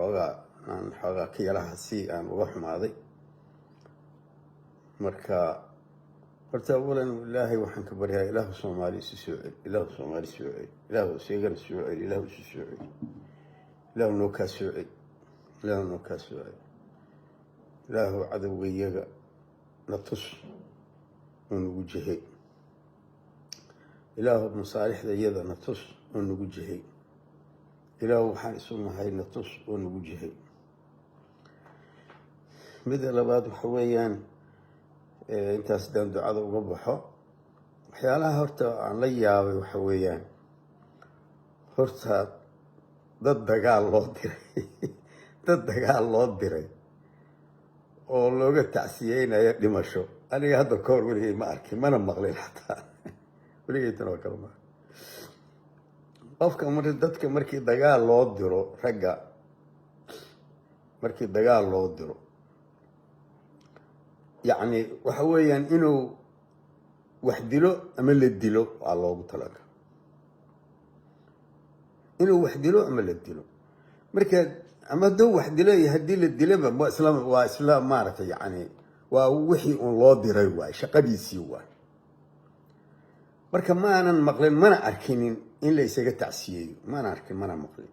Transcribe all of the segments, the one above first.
xoogaa ka yaraha si aan uga xumaaday marka horta awalan ilaahay waxaan ka baryaa ilaahu soomaali isu soo celi ilaahu soomaali soo celi ilaahu sheegana soo celi ilaahu isu soo celi ilaahu noo kaa soo celi ilaahu noo kaa soo celi ilaahu cadowgayaga na tus oo nagu jihay ilaahu masaalixda iyada na tus oo nagu jihay ilaahu waxaan isu nahay na tus oo nagu jihay midda labaad waxa weeyaan intaas haddaan ducada uga baxo waxyaalaha horta aan la yaabay waxa weeyaan horta dad dagaal loo diray oo looga tacsiyeynayo dhimasho aniga hadda ka hor weligay ma arkin mana maqlin xataa weligay tan oo kale ma qofka dadka markii dagaal loo diro ragga markii dagaal loo diro yacni waxa weeyaan inuu wax dilo ama la dilo waa loogu talaga inuu wax dilo ama la dilo marka ama hadduu wax dilo iyo haddii la dilaba waa isla maaragtay yacni waa wixii uun loo diray waay shaqadiisii waay marka ma aanan maqlin mana arkinin in la isaga tacsiyeeyo maana arkin mana maqlin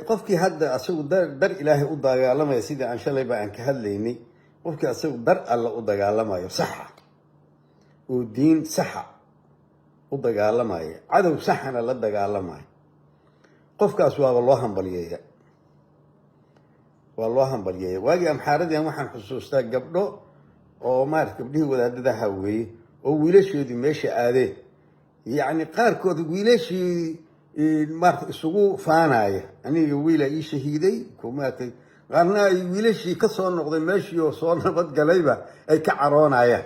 qofkii hadda asagu dar ilaahay u dagaalamaya sidii aan shalayba aan ka hadlaynay qofkii asagu dar alla u dagaalamayo saxa oo diin saxa u dagaalamaya cadow saxana la dagaalamaya qofkaas waaba loo hambalyeeya waa loo hambalyeeya waagii amxaaradian waxaan xusuustaa gabdho oo maarata gabdhihii wadaadadaha weeye oo wiilashoodii meesha aadeen yacni qaarkood wiilashii maarata isugu faanaya aniga wiila ii shahiiday kumaatay qaarna ay wiilashii ka soo noqday meeshii oo soo nabadgalayba ay ka caroonayaan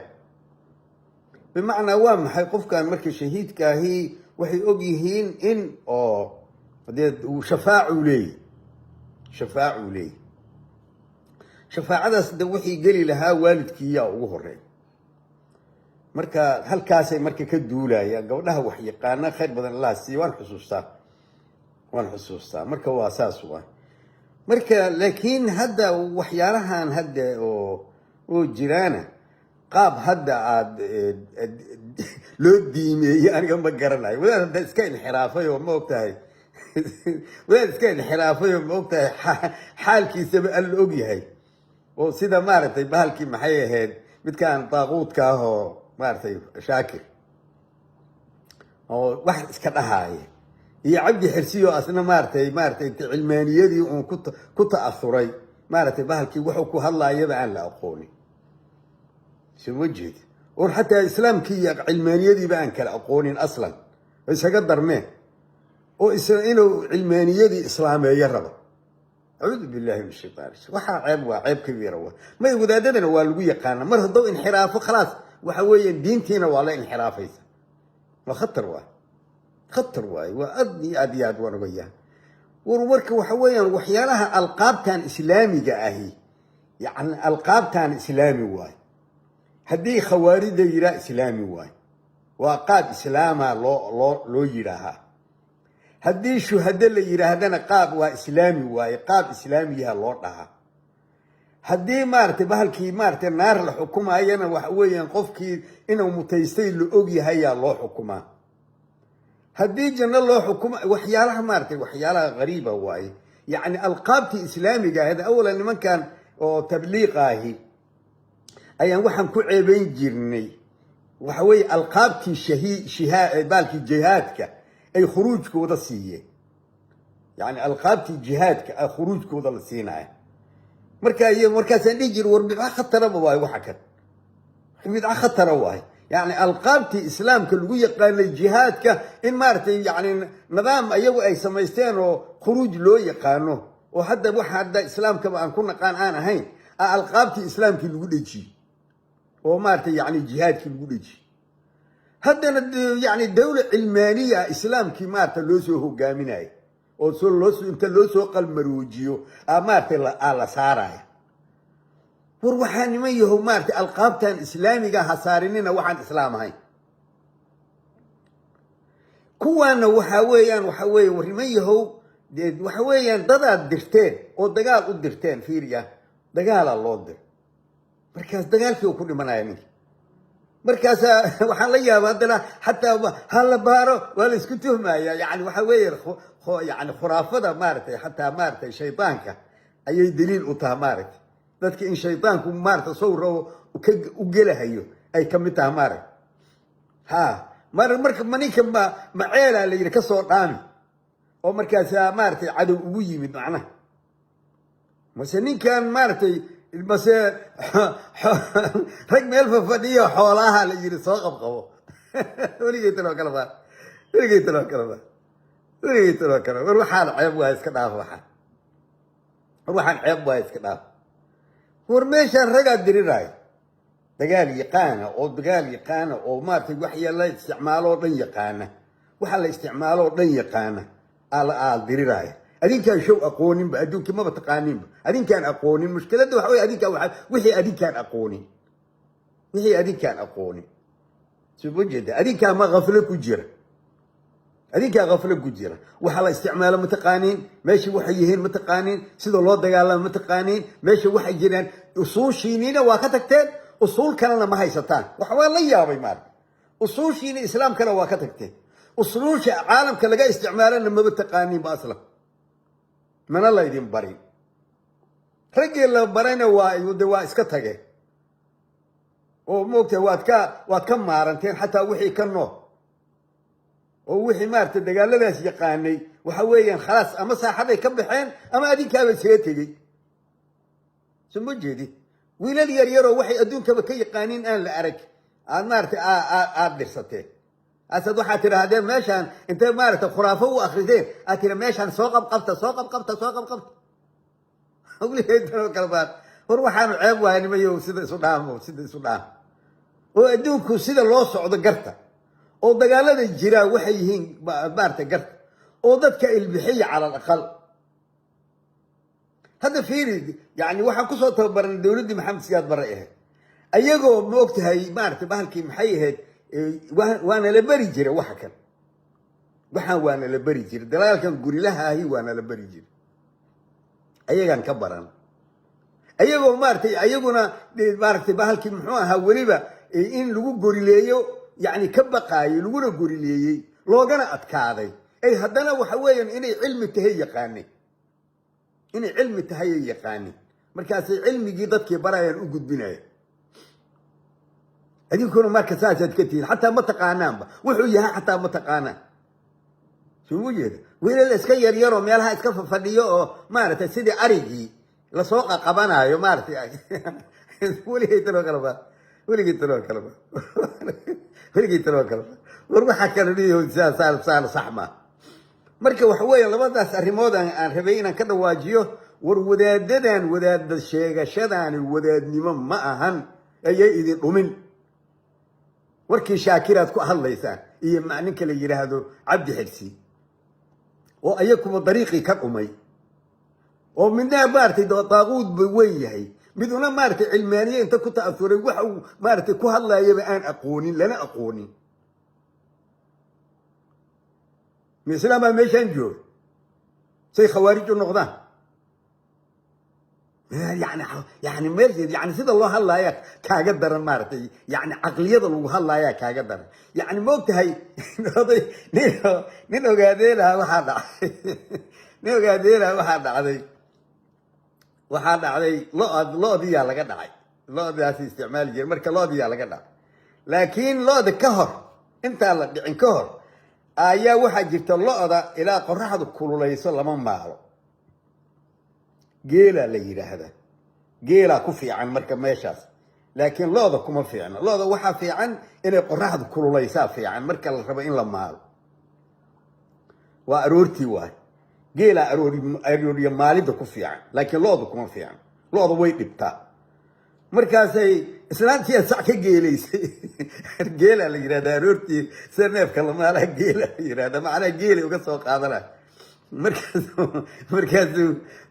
bimacnaa waa maxay qofkan markii shahiidkaahii waxay og yihiin in oo dee uu shafaacuu leeyahy shafaacadaas de wixii geli lahaa waalidkiiyaa ugu horeey marka halkaasay marka ka duulayaan gabdhaha wax yaqaana khayr badan allah siiyo waan xusuustaa marka waa saas waay marka laakiin hadda waxyaalahan hadda oo jiraana qaab hadda aad loo diimeeyey aniga ma garanayo wadaad hadda iska inxiraafay oo ma ogtahay xaalkiisaba alla og yahay oo sida maaragtay bahalkii maxay ahayd midkaan daaquudka ah oo maaragtay shaakir oo wax iska dhahaaya iyo cabdi xirsiyo asna maaragtay cilmaaniyadii uun ku ta'asuray maaragtay bahalkii wuxuu ku hadlaayaba aan la aqoonin soo jeed oo xataa islaamkii iyo cilmaaniyadiiba aan kala aqoonin aslan isaga darmeen oo inuu cilmaaniyadii islaameeyo rabo acuudu billahi min shaytaan waxaa ceeb kabiira wa may wadaadadana waa lagu yaqaana mar hadduu inxiraafo khalaas waxa weeyaan diintiina waa la inxiraafaysa waa khatar waaye waa aad iyo aad waan ogayaa warka waxa weeyaan waxyaalaha alqaabtan islaamiga ahi yacni alqaabtan islaami waaye haddii khawaarida yiraa islaami waaye waa qaab islaama loo yidhaahaa haddii shuhado la yidhaahdana qaab waa islaami waaye qaab islaamiyaha loo dhahaa haddii maaragtay bahalkii maaragtay naar la xukumayana waxa weeyaan qofkii inuu mutaystay la og yahayaa loo xukumaa haddii janno loo xukuma waxyaalaha maaragtay waxyaalaha qariiba waaye yacni alqaabtii islaamiga ahayd awalan nimankan oo tabliiqaahi ayaan waxaan ku ceebayn jirnay waxa weeye alqaabtii baalkii jihaadka ay khuruujkooda siiyeen yacni alqaabtii jihaadka khuruujkooda la siinaya markaasaan dhihi jiri war bidca khataraba waaye waxa kan bidca khatara waaye yacni alqaabtii islaamka lagu yaqaanay jihaadka in maaragtay yacni nidaam iyagu ay samaysteen oo khuruuj loo yaqaano oo hadda islaamkaba aan ku naqaan aan ahayn alqaabtii islaamkii lagu dhejiyey oo maaragtay yacni jihaadkii lagu dhejiyey haddana yacni dawla cilmaaniya islaamkii maaragta loo soo hogaaminayo oo inta loo soo qalmaroojiyo maaragtay la saaraya war waxaa niman yahow maaragtay alqaabtan islaamiga ha saarinina waxaan islaam ahayn kuwaana waxa weeye war niman yahow waxa weeyaan dadaad dirteen oo dagaal u dirteen fiiriya dagaalaa loo dir markaas dagaalkii uu ku dhimanaya ninki markaas waxaan la yaabaa haddana xataa hala baaro waa la isku tuhmaya yani waxa weeye yani khuraafada maaragtay xataa maaragtay shaydaanka ayay daliil u tahay maaragtay dadka in shaydaanku maaragtay sawra u gelahayo ay ka mid tahay maaragtay ha marka maninka maceelaa la yidhi ka soo dhaami oo markaas maaragtay cadow ugu yimid macnaha mase ninkan maaragtay mase rag meel fafadhiyo xoolaha la yidhi soo qabqabo weligeytanoo kale baa weligeytanoo kale baa weligeytanoo kale war waxaan ceeb waa iska dhaaf waxaan war waxaan ceeb waa iska dhaaf war meeshaan ragaa diriraayo dagaal yaqaana oo maaragtay wax la isticmaalo oo dhan yaqaana waxa la isticmaalo oo dhan yaqaana aal diriraayo adinkaan show aqooninba adduunkii maba taqaaninba adinkaan aqoonin mushkiladda waxa wey adinkaan wixii adinkaan aqoonin soo ma jeeda adinkaa ma ghaflo ku jira waxa la isticmaalo ma taqaaniin meesha waxay yihiin ma taqaaniin sida loo dagaalamo ma taqaaniin meesha waxay jiraan usuushiinina waa ka tagteen usuul kalena ma haysataan wax waa la yaabay maarka usuushiina islaamkana waa ka tagteen usuusha caalamka laga isticmaalana maba taqaaniin ba aslan mana laydin barin raggii la barayna waa iska tageen oo moogtahay waad ka maaranteen xataa wixii ka nool oo wixii maaragtay dagaaladaas yaqaanay waxa weeyaan khalaas ama saaxaday ka baxeen ama adinkaaba isaga tegey soo ma jeedid wiilal yar yaroo waxay adduunkaba ka yaqaaniin aan la arag aad maaragtay aad dhirsateen asad waxaad tidhaahdeen meeshaan intay maaragtay khuraafo u akrideen aad tiri meeshaan soo qabqabta weligeedanoo kale baad war waxaanu ceeb waaya nimayo sida isu dhaamo oo adduunku sida loo socdo garta oo dagaalada jiraa waxay yihiin maaragtay garta oo dadka ilbixiya cala alaqal hadda fiiri yani waxaan kusoo tababaranay dowladdii maxamed siyaad barre ahayd ayagoo ma ogtahay maaragtay bahalkii maxay ahayd waana la beri jira waxa kan waxaan waana la beri jira dagaalkan gurilaha ahi waana la beri jira ayagaan ka baran ayagoo maaragtay ayaguna maaragtay bahalkii muxuu ahaa weliba in lagu gorileeyo yani ka baqaayo laguna gorileeyey loogana adkaaday ay haddana waxa weeyaan inay cilmi tahay ay yaqaanin markaasay cilmigii dadkii barayaan u gudbinaya adinkuna marka saasaad ka tihiin xataa ma taqaanaanba wuxuu yahay xataa ma taqaanaan soo ma jeeda wiilal iska yaryaroo meelaha iska fadhiyo oo maaragtay sidii arigii lasoo qaqabanaayo maaragtay weligeytanoo kaleba war waxaa kala dhiyo saal sax maa marka waxa weeye labadaas arrimood aan rabay inaan ka dhawaajiyo war wadaada sheegashadaani wadaadnimo ma ahan ayay idin dhumin warkii shaakiraad ku hadlaysaan iyo ninka la yidhaahdo cabdi xirsi oo ayakuma dariiqii ka dhumay oo midna maaragtay daaquud ba weyn yahay miduna maaragtay cilmaaniye inta ku ta'asuray waxa uu maaragtay ku hadlayaba aan aqoonin lana aqoonin mislaam baa meeshaan jooga say khawaarij u noqdaan yani meesheed yani sida loo hadlaayaa kaaga daran maaragtay yani caqliyada lagu hadlaayaa kaaga daran yani maogtahay nin ogaadeelaha waxaa dhacday loodiyaa laga dhacay lodaas isticmaali jira marka loodiyaa laga dhacay laakiin looda ka hor intaan la dhicin ka hor ayaa waxaa jirta lo-da ilaa qoraxdu kululayso lama maalo geelaa la yidhaahdaa geelaa ku fiican marka meeshaas laakiin lo-da kuma fiicna lo-da waxaa fiican inay qoraxdu kululaysaa fiican marka la rabo in la maalo waa aroortii waay geelaa arooriya maalida ku fiican laakiin lo-da kuma fiican lo-da way dhibtaa markaasay islaantii sac ka geelaysay geelaa la yidhahda aroortii sida neefka lamaalaha geelaa la yidhahda macnaha geelay uga soo qaadana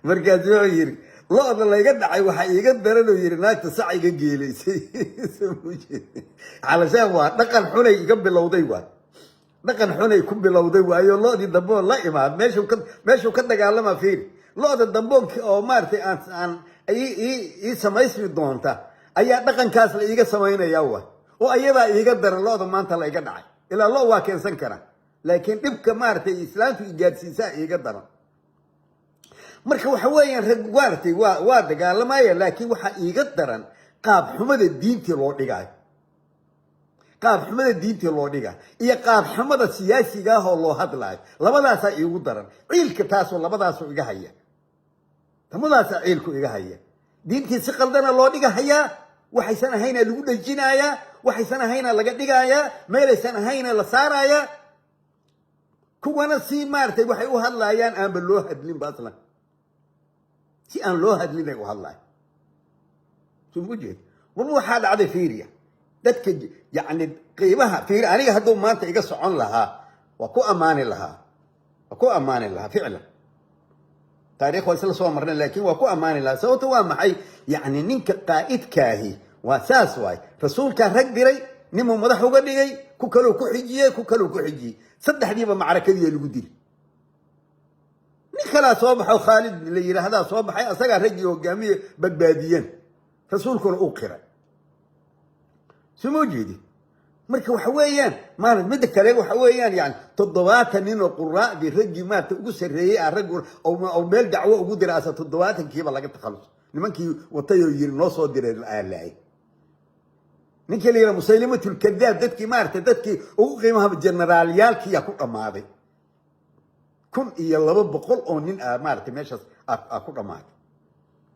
markaasuu yiri lo-da layga dhacay waxaa iiga daranoo yiri naagta sac iga geelaysay calashaan waa dhaqan xunay iga bilowday waay dhaqan xun ay ku bilowday waayo loodii dambe la imaad meeshuu ka dagaalama fiiri looda dambe oo maartay aan ii samaysmi doonta ayaa dhaqankaas la iiga samaynaya waa oo ayadaa iiga daran looda maanta la iga dhacay ilaa loo waa keensan kara laakiin dhibka maartay islaamku igaadsiisaa iiga daran marka waxa weeyaan rag maartay waa dagaalamaya laakiin waxa iiga daran qaab xumada diintii loo dhigayo qaab xumada diintii loo dhiga iyo qaab xumada siyaasiga ah oo loo hadlaayo labadaasaa iigu daran ciilka taasoo labadaasoo iga haya tamadaasaa ciilku iga haya diintii si qaldana loo dhigahayaa waxaysan ahayna lagu dhejinayaa waxaysan ahayna laga dhigayaa meelaysan ahayna la saarayaa kuwana si maartay waxay u hadlaayaan aanba loo hadlin ba aslan si aan loo hadlin ay u hadlaayaan soo jeed war waxaa dhacday fiiriya dadka yani qiimaha fiiri aniga hadduu maanta iga socon lahaa waa ku ammaani lahaa ficlan taariikh waa isla soo marnay laakiin waa ku ammaani lahaa sababta waa maxay yani ninka qaa'idkaahi waa saas waay rasuulkaa rag diray ninuu madax uga dhigay ku kaloo ku xijiyey saddexdiiba macrakadiiya lagu dili nin kalaa soo baxo khaalid la yidhaahdaa soo baxay asagaa raggii hogaamiye badbaadiyeen rasuulkuna uu qiray soo ma jeedi marka waxa weeyaan maalin midda kale waxa weeyaan yani 70 nin oo quraadii raggii maanta ugu sareeyay rag oo meel dacwo ugu diray asa 70 kiiba laga takhaluso nimankii watayo yiri noo soo diray aalay ninkii leeyahay musaylimatul kadaab dadkii maarta dadkii ugu qiimaha generaalyaalkii ya ku dhamaaday 1200 oo nin maarta meeshaas ku dhamaaday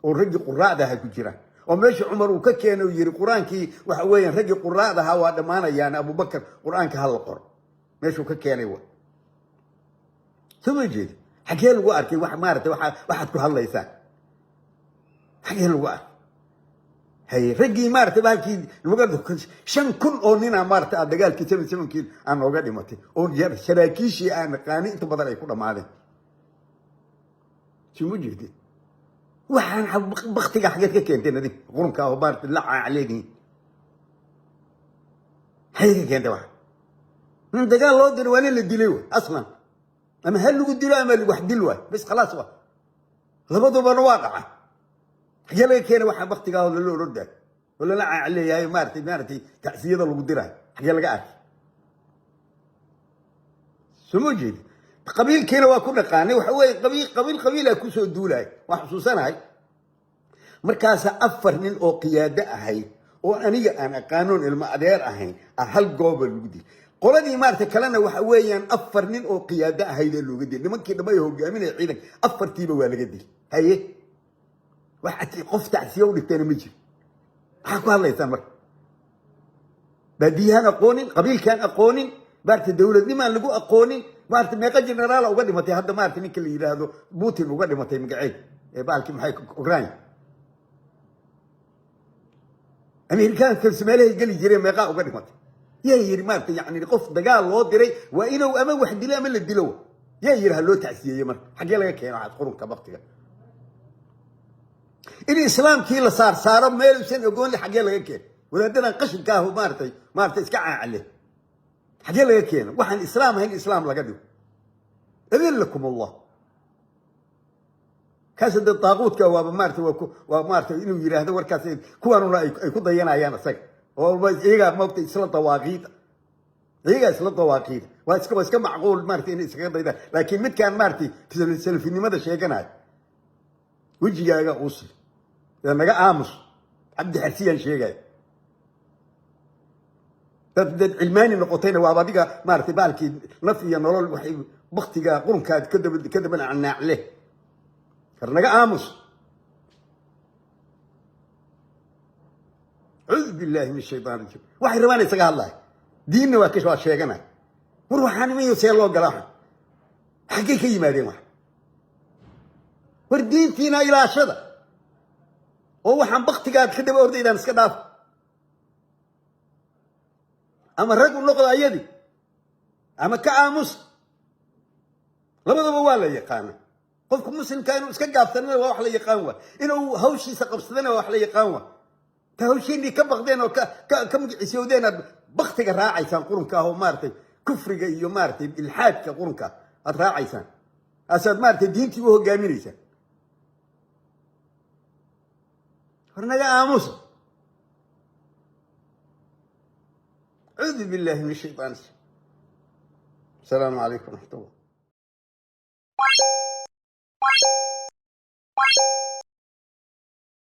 oo raggii quraada ha ku jiraan oo meesha Umar uu ka keenay yiri quraankii waxa weeyaan raggii quraada ha waa dhamaanayaan Abu Bakar quraanka hal qor meesha uu ka keenay waa soo jeed xagee lagu arkay wax maartay waxaad ku hadlaysaa xagee lagu arkay hay raggii maartay baalkii lagu 5,000 oo nin maartay dagaalkii 77 aan uga dhimatay oo saraakiishii aan qaani inta badan ay ku dhamaadeen soo jeed waxaan baqtiga xageed ka keentay nadii qurunka oo baart la caaleeyay hay keentay wax من دجال الله در وين اللي دلوا أصلا أما هل لو دلوا أما اللي واحد دلوا بس خلاص بقى لبضوا بالواقع يلا كان واحد وقت قال له رد ولا لا عليه هاي مارتي تأثير اللي قدرها يلا قاعد سموجي قبيل كنا وكنا قاني وحوي قبيلة كوسو الدولة وخصوصا هاي مركز أفر من أو قيادة هاي وأنا قانون المقدار هاي أهل قابل ودي قولني مارتي كلنا وحويان أفر من أو قيادة هاي اللي قدي لما كنا ما يهوج من عينك أفر تيبه ولا قدي هاي واحد قفت عسيون التاني مجي حكوا الله يسامر بديها أقونين قبيل كان أقونين بارت الدولة دي ما لقوا أقونين بارت ما يقدر جنرال وقدم متى هذا مارت نيكل هذا بوتين وقدم متى مقعد بالك محيك أوكرانيا أمريكان كل سماله يقول يجري ما يقع وقدم متى يا يري مارت يعني قف دجال الله دري وإنه أما واحد لا من اللي دلوه يا يري هلو تعسيه يمر حاجة لك كان عاد قرون كبقتك الإسلام كي اللي صار ما يلبسين يقول لي حاجة لك ولا عندنا قشن كاهو مارت اسكع عليه حاجة لك كان واحد الإسلام هي الإسلام لقدو أذل لكم الله كاسد الطاغوت كوا مارت إنه يرى هذا وركاسين كوانو لا يكون ضينا أيانا سك وبس إيجا موت إسلام طواقيت إيجا إسلام طواقيت واسكو معقول مارت إنه إسلام ضينا لكن مت كان مارتي في السلفيني ماذا شيء كان هذا وجي جاء قص لما جاء آمس عبد حسين شيء جاي تبدأ علماني نقطتين وابديك مارتي بالك نفي نرول وحي بختي جاء قرن كذب عنا عليه كرنا جاء آمس أعوذ بالله من الشيطان الرجيم واحد رواني سجى الله ديننا وكشوا شيء جنا وروحاني مين يسير الله جراح حقيقي ما دي واحد وردين فينا إلى شذا وهو حنبقتي قاعد كده بورد إذا نسكداف أما الرجل نقض يدي أما كعامس لما ضبوا يقانا قفكم مسلم كانوا اسكداف ثنا وواحد يقانا إنه هوشي سقف ثنا وواحد يقانا تهوشي اللي كم بقدينا كم يسودينا بختي راعي سانقرن كهو مارتي kufriga iyo maaragtay ilxaadka qurunka aad raacaysaan asaad maaragtay diintii u hogaaminaysaan hornaga aamusa أعوذ بالله من الشيطان الرجيم السلام عليكم ورحمة الله